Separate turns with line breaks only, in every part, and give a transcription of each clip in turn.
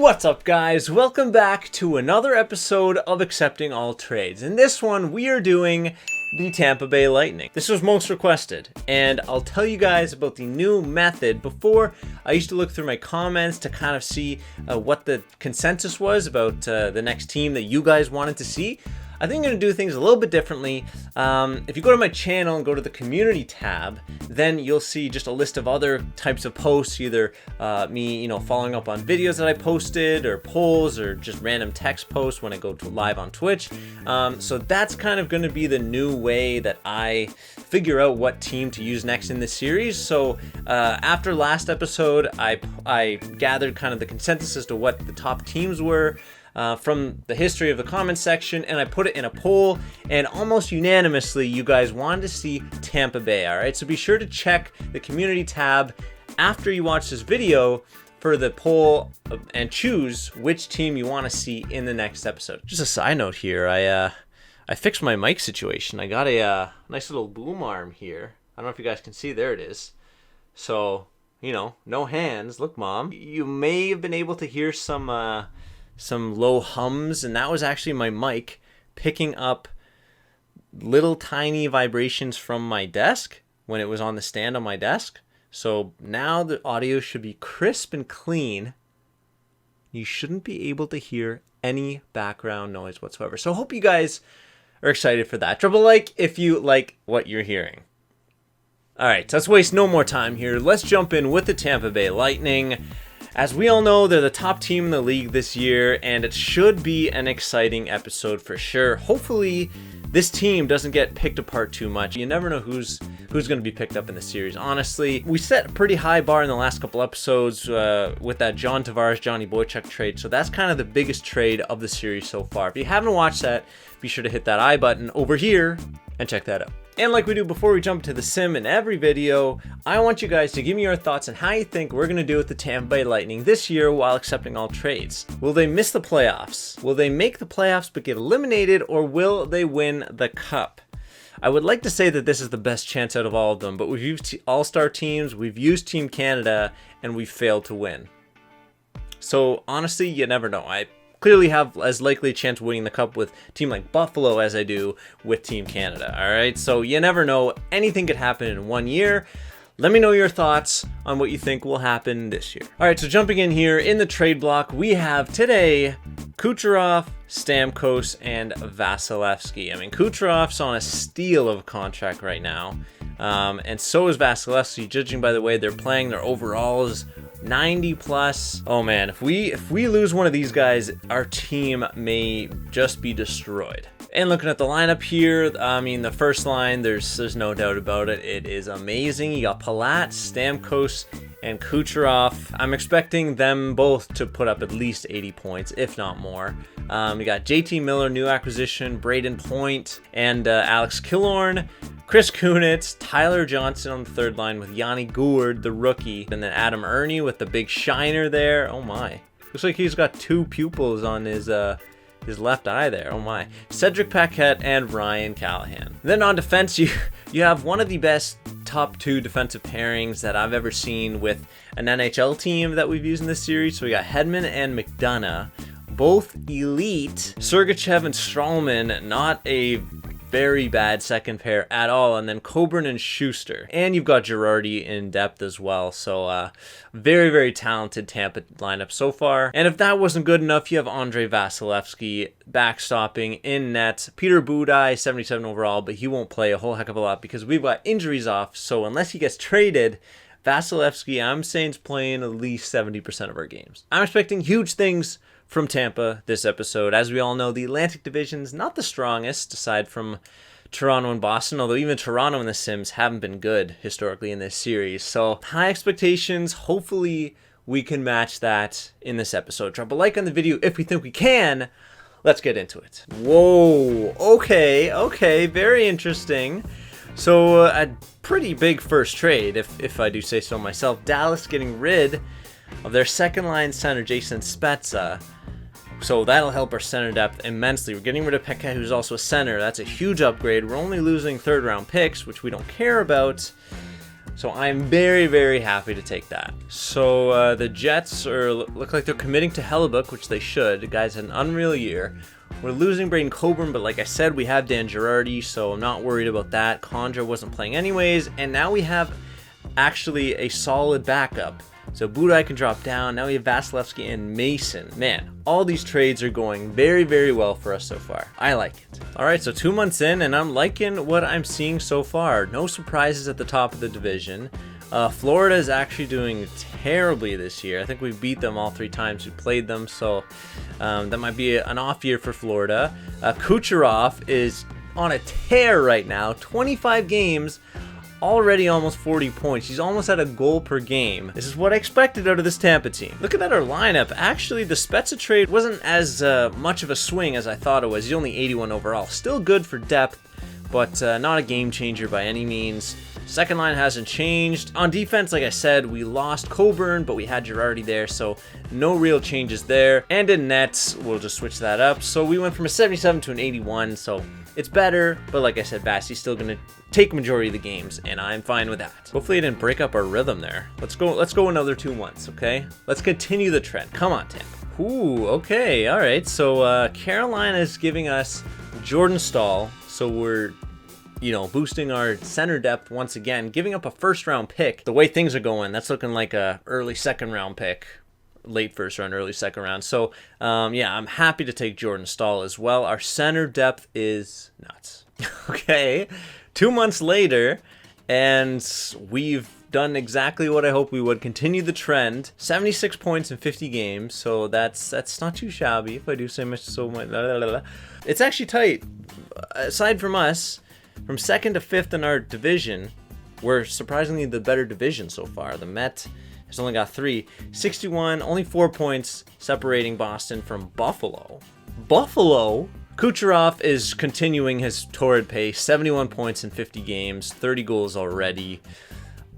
What's up, guys? Welcome back to another episode of Accepting All Trades. In this one, we are doing the Tampa Bay Lightning. This was most requested, and I'll tell you guys about the new method. Before, I used to look through my comments to kind of see what the consensus was about the next team that you guys wanted to see. I think I'm going to do things a little bit differently. If you go to my channel and go to the community tab, then you'll see just a list of other types of posts, either me, following up on videos that I posted, or polls, or just random text posts when I go to live on Twitch. So that's kind of going to be the new way that I figure out what team to use next in this series. So after last episode, I gathered kind of the consensus as to what the top teams were from the history of the comment section, and I put it in a poll, and almost unanimously you guys wanted to see Tampa Bay. All right, so be sure to check the community tab after you watch this video for the poll and choose which team you want to see in the next episode. Just a side note here, I fixed my mic situation. I got a nice little boom arm here. I don't know if you guys can see. There it is. So no hands. Look, Mom, you may have been able to hear some low hums, and that was actually my mic picking up little tiny vibrations from my desk when it was on the stand on my desk. So now the audio should be crisp and clean. You shouldn't be able to hear any background noise whatsoever. So I hope you guys are excited for that. Drop a like if you like what you're hearing. All right, let's waste no more time here. Let's jump in with the Tampa Bay Lightning. As we all know, they're the top team in the league this year, and it should be an exciting episode for sure. Hopefully, this team doesn't get picked apart too much. You never know who's going to be picked up in the series. Honestly, we set a pretty high bar in the last couple episodes with that John Tavares, Johnny Boychuk trade, so that's kind of the biggest trade of the series so far. If you haven't watched that, be sure to hit that I button over here and check that out. And like we do before we jump to the sim in every video, I want you guys to give me your thoughts on how you think we're going to do with the Tampa Bay Lightning this year while accepting all trades. Will they miss the playoffs? Will they make the playoffs but get eliminated, or will they win the cup? I would like to say that this is the best chance out of all of them, but we've used all-star teams, we've used Team Canada, and we've failed to win. So honestly, you never know. I clearly have as likely a chance of winning the cup with a team like Buffalo as I do with Team Canada, all right? So you never know. Anything could happen in 1 year. Let me know your thoughts on what you think will happen this year. All right, so jumping in here in the trade block, we have today Kucherov, Stamkos, and Vasilevsky. I mean, Kucherov's on a steal of a contract right now, and so is Vasilevsky, judging by the way they're playing. Their overalls 90 plus. Oh man, if we lose one of these guys, our team may just be destroyed. And looking at the lineup here, I mean, the first line, there's no doubt about it. It is amazing. You got Palat, Stamkos, and Kucherov. I'm expecting them both to put up at least 80 points, if not more. We got JT Miller, new acquisition, Braden Point, and Alex Killorn, Chris Kunitz, Tyler Johnson on the third line with Yanni Gourde, the rookie, and then Adam Ernie with the big shiner there. Oh my. Looks like he's got two pupils on his left eye there. Oh my. Cedric Paquette and Ryan Callahan. Then on defense, you have one of the best top two defensive pairings that I've ever seen with an NHL team that we've used in this series. So we got Hedman and McDonough, both elite. Sergachev and Stralman, not a very bad second pair at all, and then Coburn and Schuster, and you've got Girardi in depth as well. So very, very talented Tampa lineup so far. And if that wasn't good enough, you have Andrei Vasilevsky backstopping in net. Peter Budaj, 77 overall, but he won't play a whole heck of a lot because we've got injuries off. So unless he gets traded, Vasilevsky, I'm saying, is playing at least 70% of our games. I'm expecting huge things from Tampa this episode. As we all know, the Atlantic Division's not the strongest, aside from Toronto and Boston, although even Toronto and the Sims haven't been good historically in this series. So high expectations. Hopefully we can match that in this episode. Drop a like on the video if we think we can. Let's get into it. Whoa, okay, very interesting. So a pretty big first trade, if I do say so myself. Dallas getting rid of their second line center, Jason Spezza. So that'll help our center depth immensely. We're getting rid of Paquette, who's also a center. That's a huge upgrade. We're only losing third round picks, which we don't care about. So I'm very, very happy to take that. So the Jets look like they're committing to Hellebuck, which they should. The guy's had an unreal year. We're losing Braden Coburn, but like I said, we have Dan Girardi, so I'm not worried about that. Condra wasn't playing anyways, and now we have actually a solid backup. So Budaj can drop down. Now we have Vasilevsky and Mason. Man, all these trades are going very, very well for us so far. I like it. All right, so 2 months in, and I'm liking what I'm seeing so far. No surprises at the top of the division. Florida is actually doing terribly this year. I think we beat them all 3 times we played them, so that might be an off year for Florida. Kucherov is on a tear right now. 25 games. Already almost 40 points. He's almost at a goal per game. This is what I expected out of this Tampa team. Looking at our lineup, actually the Spezza trade wasn't as much of a swing as I thought it was. He's only 81 overall. Still good for depth, but not a game changer by any means. Second line hasn't changed. On defense, like I said, we lost Coburn, but we had Girardi there, so no real changes there. And in nets, we'll just switch that up. So we went from a 77 to an 81, so it's better, but like I said, Vasi's still going to take majority of the games, and I'm fine with that. Hopefully I didn't break up our rhythm there. Let's go another 2 months, okay? Let's continue the trend. Come on, Tampa. Ooh, okay, all right. So Carolina is giving us Jordan Staal, so we're boosting our center depth once again, giving up a first-round pick. The way things are going, that's looking like a early second-round pick. Late first round, early second round. So, yeah, I'm happy to take Jordan Staal as well. Our center depth is nuts. Okay, 2 months later, and we've done exactly what I hoped we would. Continue the trend. 76 points in 50 games, so that's not too shabby, if I do say so much. It's actually tight. Aside from us, from second to fifth in our division, we're surprisingly the better division so far. The Met has only got 3. 61, only 4 points separating Boston from Buffalo. Buffalo? Kucherov is continuing his torrid pace. 71 points in 50 games, 30 goals already.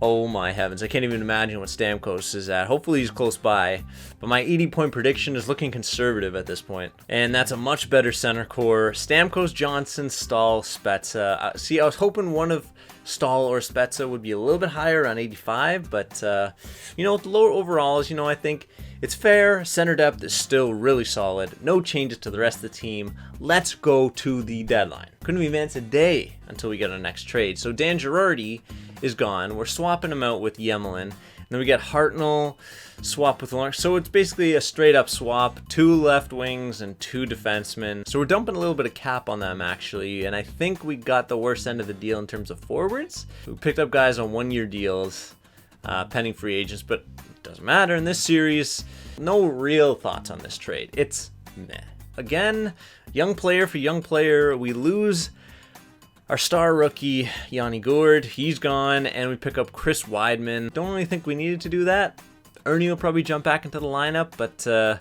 Oh my heavens, I can't even imagine what Stamkos is at. Hopefully he's close by, but my 80-point prediction is looking conservative at this point. And that's a much better center core. Stamkos, Johnson, Staal, Spezza. See, I was hoping one of Staal or Spezza would be a little bit higher on 85, but with the lower overalls, I think it's fair. Center depth is still really solid. No changes to the rest of the team. Let's go to the deadline. Couldn't be advanced a day until we get our next trade. So Dan Girardi is gone. We're swapping him out with Yemelin. And then we get Hartnell, swap with Lawrence. So it's basically a straight up swap. 2 left wings and 2 defensemen. So we're dumping a little bit of cap on them actually. And I think we got the worst end of the deal in terms of forwards. We picked up guys on 1-year deals, pending free agents, but it doesn't matter in this series. No real thoughts on this trade. It's meh. Again, young player for young player. We lose our star rookie, Yanni Gourde. He's gone, and we pick up Chris Weidman. Don't really think we needed to do that. Ernie will probably jump back into the lineup, but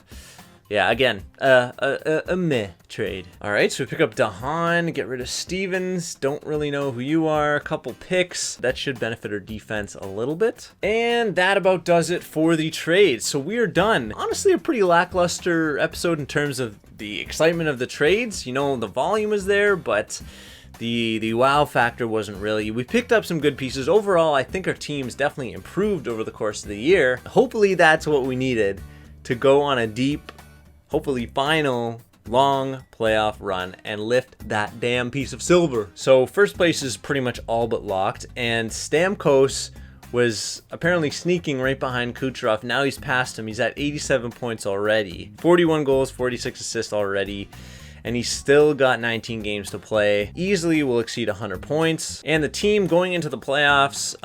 yeah, again, a meh trade. All right, so we pick up Dahan, get rid of Stevens. Don't really know who you are. A couple picks. That should benefit our defense a little bit. And that about does it for the trade. So we are done. Honestly, a pretty lackluster episode in terms of the excitement of the trades. The volume is there, but the wow factor wasn't really. We picked up some good pieces. Overall, I think our team's definitely improved over the course of the year. Hopefully that's what we needed to go on a deep, hopefully final, long playoff run and lift that damn piece of silver. So first place is pretty much all but locked, and Stamkos was apparently sneaking right behind Kucherov. Now he's past him. He's at 87 points already. 41 goals, 46 assists already. And he's still got 19 games to play. Easily will exceed 100 points. And the team going into the playoffs,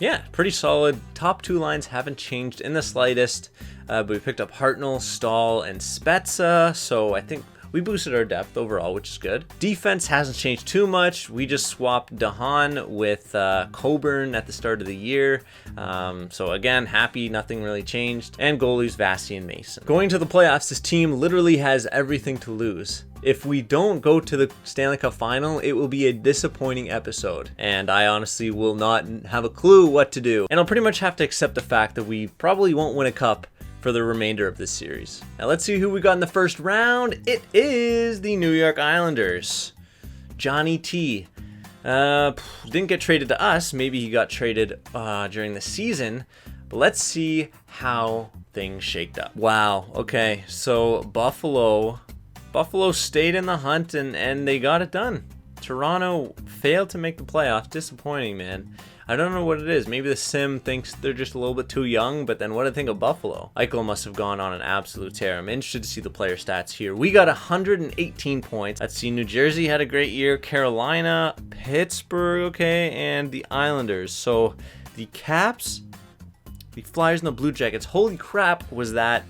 yeah, pretty solid. Top 2 lines haven't changed in the slightest. But we picked up Hartnell, Staal, and Spezza. So I think we boosted our depth overall, which is good. Defense hasn't changed too much. We just swapped Dahan with Coburn at the start of the year. So again, happy, nothing really changed. And goalies, Vasi and Mason. Going to the playoffs, this team literally has everything to lose. If we don't go to the Stanley Cup final, it will be a disappointing episode. And I honestly will not have a clue what to do. And I'll pretty much have to accept the fact that we probably won't win a cup for the remainder of this series. Now let's see who we got in the first round. It is the New York Islanders. Johnny T. Didn't get traded to us. Maybe he got traded during the season. But let's see how things shaked up. Wow. Okay. So Buffalo stayed in the hunt and they got it done. Toronto failed to make the playoffs. Disappointing, man. I don't know what it is. Maybe the sim thinks they're just a little bit too young, but then what do I think of Buffalo? Eichel must have gone on an absolute tear. I'm interested to see the player stats here. We got 118 points. Let's see, New Jersey had a great year. Carolina, Pittsburgh, okay, and the Islanders. So the Caps, the Flyers, and the Blue Jackets. Holy crap, was that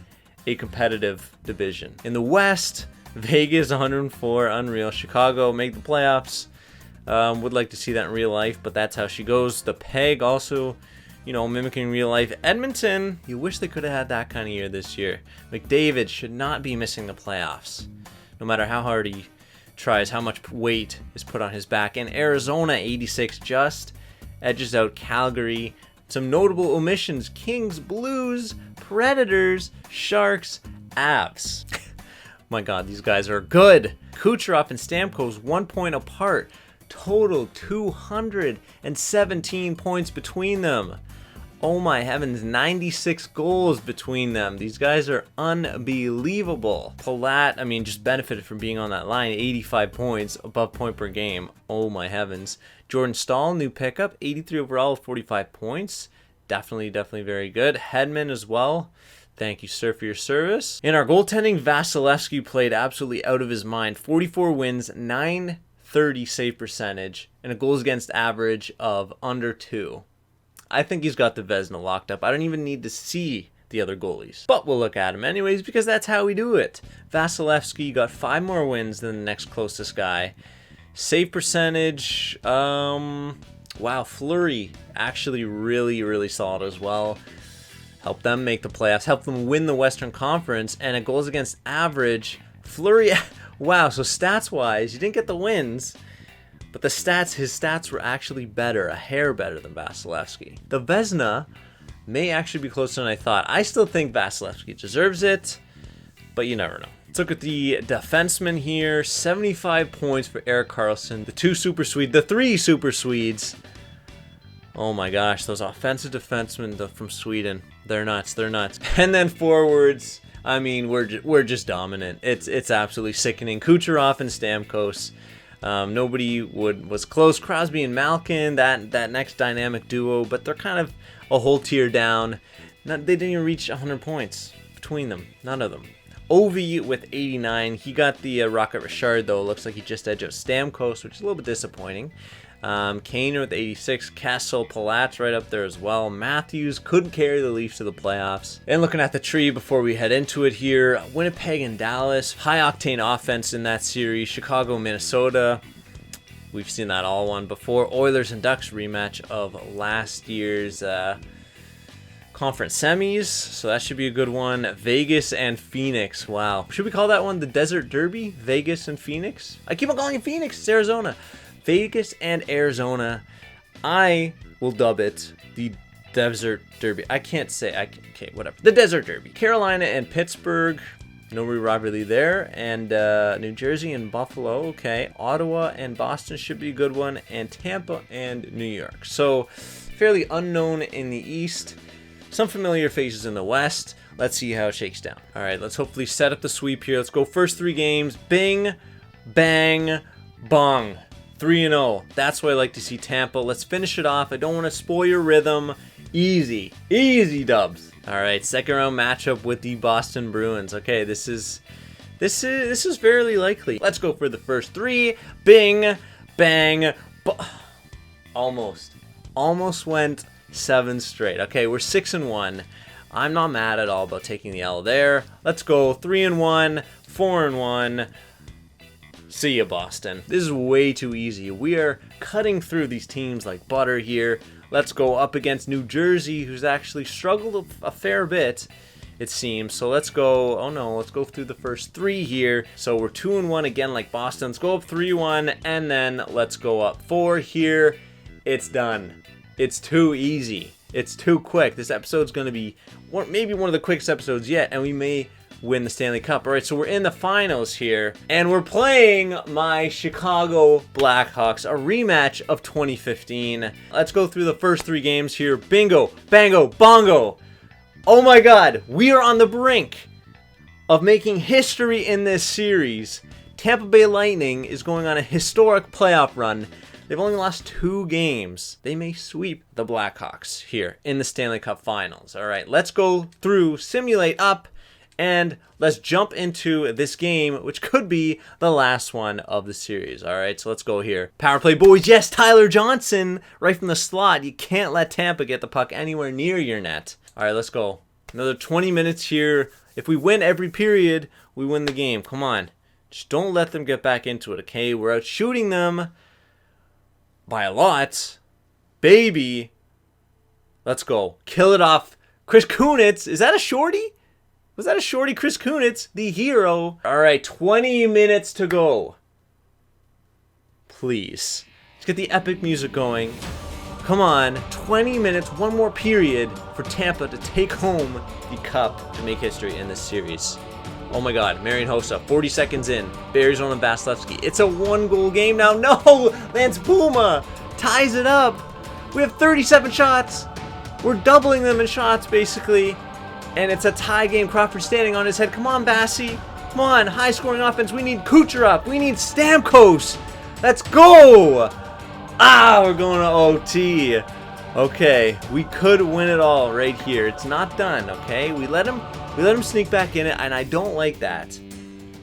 a competitive division. In the West, Vegas 104, unreal. Chicago make the playoffs. Would like to see that in real life, but that's how she goes. The Peg also, you know, mimicking real life. Edmonton, you wish they could have had that kind of year this year. McDavid should not be missing the playoffs, no matter how hard he tries, how much weight is put on his back. And Arizona, 86, just edges out Calgary. Some notable omissions: Kings, Blues, Predators, Sharks, Avs. My God, these guys are good. Kucherov and Stamkos 1 point apart. Total 217 points between them. Oh my heavens, 96 goals between them. These guys are unbelievable. Palat, I mean, just benefited from being on that line. 85 points, above point per game. Oh my heavens. Jordan Staal, new pickup, 83 overall, 45 points. Definitely very good. Hedman as well. Thank you, sir, for your service. In our goaltending, Vasilevsky played absolutely out of his mind. 44 wins, 930 save percentage, and a goals against average of under 2. I think he's got the Vezina locked up. I don't even need to see the other goalies. But we'll look at him anyways because that's how we do it. Vasilevsky got 5 more wins than the next closest guy. Save percentage, wow, Fleury actually really solid as well. Helped them make the playoffs, helped them win the Western Conference, and a goals against average. Fleury, wow, so stats-wise, you didn't get the wins, but his stats were actually better, a hair better than Vasilevsky. The Vezina may actually be closer than I thought. I still think Vasilevsky deserves it, but you never know. Let's look at the defensemen here. 75 points for Erik Karlsson, the 3 Super Swedes. Oh my gosh, those offensive defensemen from Sweden. They're nuts. And then forwards, I mean, we're just dominant. It's absolutely sickening. Kucherov and Stamkos. Nobody was close. Crosby and Malkin, that next dynamic duo, but they're kind of a whole tier down. They didn't even reach 100 points between them. None of them. Ovi with 89. He got the Rocket Richard, though. Looks like he just edged out Stamkos, which is a little bit disappointing. Kaner with 86, Kessel, Palat's right up there as well. Matthews couldn't carry the Leafs to the playoffs. And looking at the tree before we head into it here, Winnipeg and Dallas, high-octane offense in that series. Chicago, Minnesota, we've seen that all one before. Oilers and Ducks rematch of last year's conference semis, so that should be a good one. Vegas and Phoenix, wow. Should we call that one the Desert Derby? Vegas and Phoenix? I keep on calling it Phoenix, it's Arizona. Vegas and Arizona, I will dub it the Desert Derby. Okay, whatever. The Desert Derby. Carolina and Pittsburgh, no rivalry there. And New Jersey and Buffalo, okay. Ottawa and Boston should be a good one. And Tampa and New York. So, fairly unknown in the East. Some familiar faces in the West. Let's see how it shakes down. All right, let's hopefully set up the sweep here. Let's go first 3 games. Bing, bang, bong. 3-0. That's why I like to see Tampa. Let's finish it off. I don't want to spoil your rhythm. Easy dubs. All right, second round matchup with the Boston Bruins. Okay, this is fairly likely. Let's go for the first 3. Bing, bang, almost went 7 straight. Okay, we're 6-1. I'm not mad at all about taking the L there. Let's go 3-1, 4-1. See ya, Boston. This is way too easy. We are cutting through these teams like butter here. Let's go up against New Jersey, who's actually struggled a fair bit, it seems. So let's go, let's go through the first 3 here. So we're 2-1 again like Boston. Let's go up 3-1, and then let's go up 4 here. It's done. It's too easy. It's too quick. This episode's going to be maybe one of the quickest episodes yet, and we may win the Stanley Cup. All right, so we're in the finals here, and we're playing my Chicago Blackhawks, a rematch of 2015. Let's go through the first 3 games here. Bingo, bango, bongo. Oh my God, we are on the brink of making history in this series. Tampa Bay Lightning is going on a historic playoff run. They've only lost 2 games. They may sweep the Blackhawks here in the Stanley Cup Finals. All right, let's go through, simulate up, and let's jump into this game, which could be the last one of the series. All right, so let's go here. Power play, boys. Yes, Tyler Johnson right from the slot. You can't let Tampa get the puck anywhere near your net. All right, let's go. Another 20 minutes here. If we win every period, we win the game. Come on. Just don't let them get back into it, okay? We're out shooting them by a lot. Baby. Let's go. Kill it off. Chris Kunitz. Is that a shorty? Was that a shorty? Chris Kunitz, the hero. All right, 20 minutes to go. Please. Let's get the epic music going. Come on. 20 minutes, one more period for Tampa to take home the cup to make history in this series. Oh my God, Marian Hossa, 40 seconds in. Bergeron and Vasilevsky. It's a 1-goal game now. No! Lance Puma ties it up. We have 37 shots. We're doubling them in shots, basically. And it's a tie game. Crawford standing on his head. Come on, Bassy. Come on, high-scoring offense. We need Kucherov. We need Stamkos. Let's go! Ah, we're going to OT. Okay, we could win it all right here. It's not done, okay? We let him sneak back in it, and I don't like that.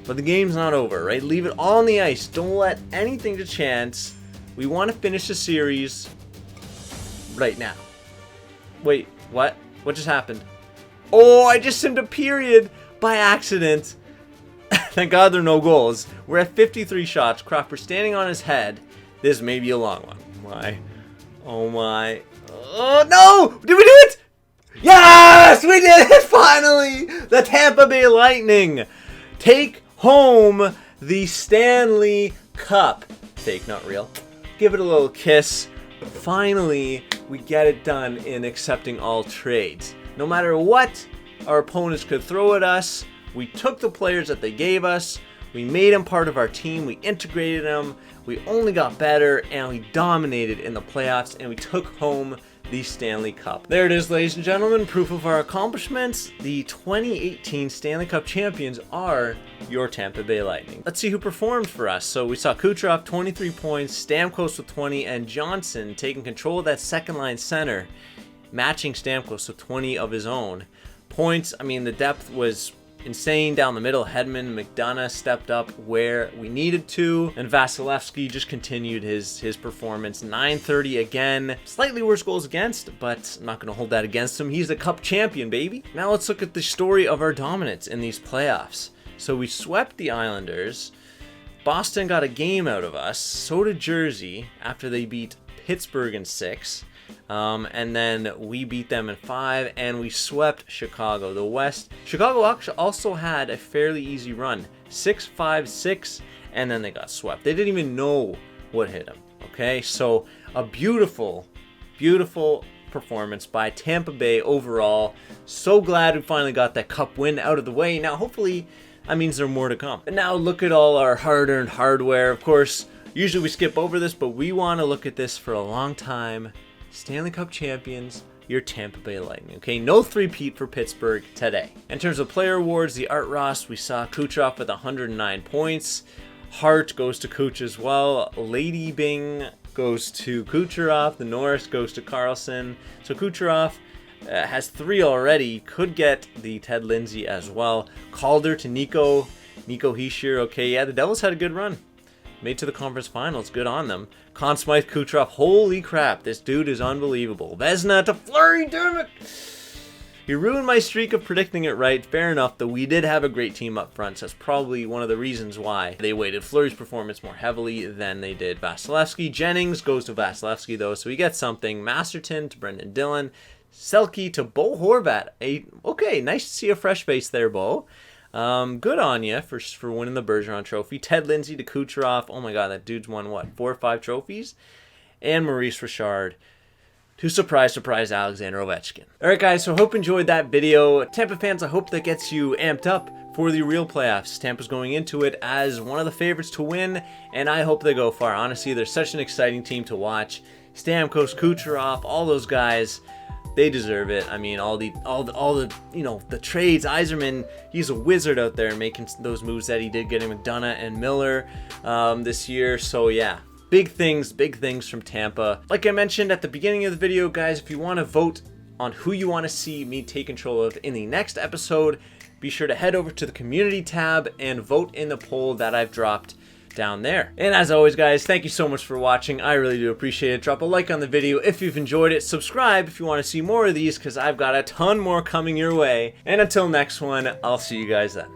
But the game's not over, right? Leave it all on the ice. Don't let anything to chance. We want to finish the series right now. Wait, what? What just happened? Oh, I just simmed a period by accident. Thank God there are no goals. We're at 53 shots. Crawford standing on his head. This may be a long one. My. Oh my. Oh no! Did we do it? Yes! We did it finally! The Tampa Bay Lightning take home the Stanley Cup. Fake, not real. Give it a little kiss. Finally, we get it done in accepting all trades. No matter what our opponents could throw at us, we took the players that they gave us, we made them part of our team, we integrated them, we only got better, and we dominated in the playoffs, and we took home the Stanley Cup. There it is, ladies and gentlemen, proof of our accomplishments. The 2018 Stanley Cup champions are your Tampa Bay Lightning. Let's see who performed for us. So we saw Kucherov, 23 points, Stamkos with 20, and Johnson taking control of that second line center, matching Stamkos with 20 of his own. Points, I mean, the depth was insane down the middle. Hedman, McDonough stepped up where we needed to, and Vasilevsky just continued his performance. 930 again. Slightly worse goals against, but I'm not going to hold that against him. He's the Cup champion, baby. Now let's look at the story of our dominance in these playoffs. So we swept the Islanders. Boston got a game out of us. So did Jersey after they beat Pittsburgh in 6. And then we beat them in 5, and we swept Chicago. The West, Chicago also had a fairly easy run, 6-5-6, and then they got swept. They didn't even know what hit them. Okay, so a beautiful, beautiful performance by Tampa Bay overall. So glad we finally got that cup win out of the way. Now, hopefully, that means there are more to come. And now look at all our hard-earned hardware. Of course, usually we skip over this, but we want to look at this for a long time. Stanley Cup champions, your Tampa Bay Lightning. Okay, no three-peat for Pittsburgh today. In terms of player awards, the Art Ross, we saw Kucherov with 109 points. Hart goes to Kuch as well. Lady Bing goes to Kucherov. The Norris goes to Carlson. So Kucherov has 3 already. Could get the Ted Lindsay as well. Calder to Nico Hischier. Okay, yeah, the Devils had a good run. Made to the conference finals. Good on them. Conn Smythe, Kucherov. Holy crap. This dude is unbelievable. Vezina to Fleury. Damn it. He ruined my streak of predicting it right. Fair enough, though we did have a great team up front. So that's probably one of the reasons why they weighted Fleury's performance more heavily than they did Vasilevsky. Jennings goes to Vasilevsky, though, so we get something. Masterton to Brendan Dillon. Selke to Bo Horvat. Okay, nice to see a fresh face there, Bo. Good on you for winning the Bergeron trophy. Ted Lindsay to Kucherov. Oh my God, that dude's won what, 4 or 5 trophies? And Maurice Richard to surprise Alexander Ovechkin. All right, guys, so hope you enjoyed that video. Tampa fans, I hope that gets you amped up for the real playoffs. Tampa's going into it as one of the favorites to win, and I hope they go far. Honestly, they're such an exciting team to watch. Stamkos, Kucherov, all those guys, they deserve it. I mean, all the you know, the trades. Yzerman, he's a wizard out there making those moves that he did, getting McDonough and Miller this year. So yeah, big things from Tampa. Like I mentioned at the beginning of the video, guys, if you want to vote on who you want to see me take control of in the next episode, be sure to head over to the community tab and vote in the poll that I've dropped down there. And as always, guys, thank you so much for watching. I really do appreciate it. Drop a like on the video if you've enjoyed it. Subscribe if you want to see more of these, because I've got a ton more coming your way. And until next one, I'll see you guys then.